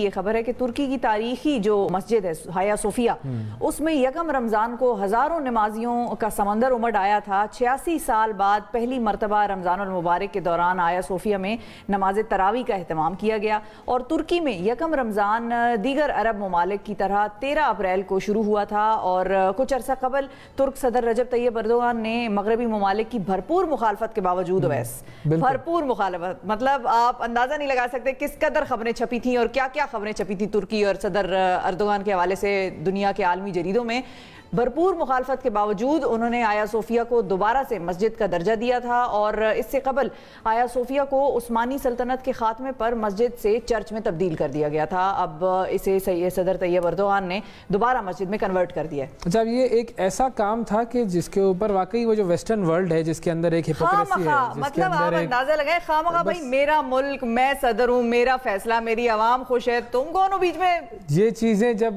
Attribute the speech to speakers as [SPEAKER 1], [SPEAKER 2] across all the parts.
[SPEAKER 1] یہ خبر ہے کہ ترکی کی تاریخی جو مسجد ہے ہایا صوفیہ اس میں یکم رمضان کو ہزاروں نمازیوں کا سمندر امڈ آیا تھا۔ 86 سال بعد پہلی مرتبہ رمضان المبارک کے دوران ہایا صوفیہ میں نماز تراویح کا اہتمام کیا گیا، اور ترکی میں یکم رمضان دیگر عرب ممالک کی طرح 13 اپریل کو شروع ہوا تھا، اور کچھ عرصہ قبل ترک صدر رجب طیب اردوغان نے مغربی ممالک کی بھرپور مخالفت کے باوجود بھرپور مخالفت، مطلب آپ اندازہ نہیں لگا سکتے کس قدر خبریں چھپی تھیں اور کیا کیا خبریں چھپی تھی ترکی اور صدر اردوغان کے حوالے سے دنیا کے عالمی جریدوں میں۔ بھرپور مخالفت کے باوجود انہوں نے ہایا صوفیہ کو دوبارہ سے مسجد کا درجہ دیا تھا، اور اس سے قبل ہایا صوفیہ کو عثمانی سلطنت کے خاتمے پر مسجد سے چرچ میں تبدیل کر دیا گیا تھا۔ اب اسے صدر طیب اردوغان نے دوبارہ مسجد میں کنورٹ کر دیا ہے۔
[SPEAKER 2] اچھا، یہ ایک ایسا کام تھا کہ جس کے اوپر واقعی وہ جو ویسٹرن ورلڈ ہے جس کے اندر ایک ہپوکریسی ہے،
[SPEAKER 1] مطلب آپ اندازہ لگائیں، خواہ بھائی میرا ملک، میں صدر ہوں، میرا فیصلہ، میری عوام خوش ہے، تم کون ہو بیچ میں؟
[SPEAKER 2] یہ چیزیں جب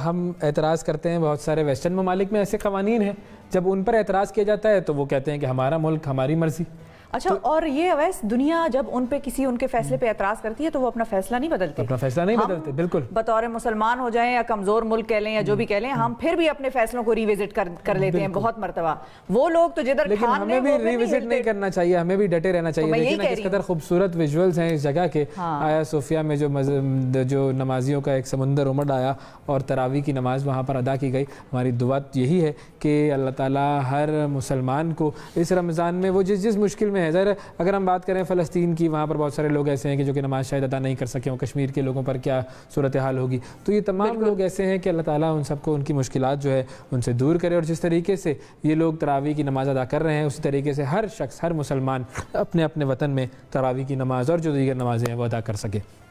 [SPEAKER 2] ہم اعتراض کرتے ہیں، بہت سارے ویسٹرن ممالک میں ایسے قوانین ہیں، جب ان پر اعتراض کیا جاتا ہے تو وہ کہتے ہیں کہ ہمارا ملک، ہماری مرضی۔
[SPEAKER 1] اچھا، اور یہ اویس دنیا جب ان پہ ان کے فیصلے پہ اعتراض کرتی ہے تو وہ اپنا فیصلہ نہیں بدلتے، بالکل بطور مسلمان ہو جائیں یا کمزور ملک کہہ لیں یا جو بھی کہہ لیں، ہم پھر بھی اپنے فیصلوں کو ریوزٹ کر لیتے ہیں بہت مرتبہ۔ وہ لوگ تو جدھر
[SPEAKER 2] لیکن ہمیں بھی ریوزٹ نہیں کرنا چاہیے، ہمیں بھی ڈٹے رہنا چاہیے۔ لیکن کس قدر خوبصورت ویژولز ہیں اس جگہ کے، ہایا صوفیہ میں جو نمازیوں کا ایک سمندر امڈ آیا اور تراویح کی نماز وہاں پر ادا کی گئی۔ ہماری دعا یہی ہے کہ اللہ تعالیٰ ہر مسلمان کو اس رمضان میں وہ جس مشکل میں ہے، ظاہر اگر ہم بات کریں فلسطین کی، وہاں پر بہت سارے لوگ ایسے ہیں کہ جو کہ نماز شاید ادا نہیں کر سکے ہوں، کشمیر کے لوگوں پر کیا صورتحال ہوگی، تو یہ تمام لوگ ایسے ہیں کہ اللہ تعالیٰ ان سب کو ان کی مشکلات جو ہے ان سے دور کرے، اور جس طریقے سے یہ لوگ تراویح کی نماز ادا کر رہے ہیں اسی طریقے سے ہر شخص، ہر مسلمان اپنے اپنے وطن میں تراویح کی نماز اور جو دیگر نمازیں ہیں وہ ادا کر سکے۔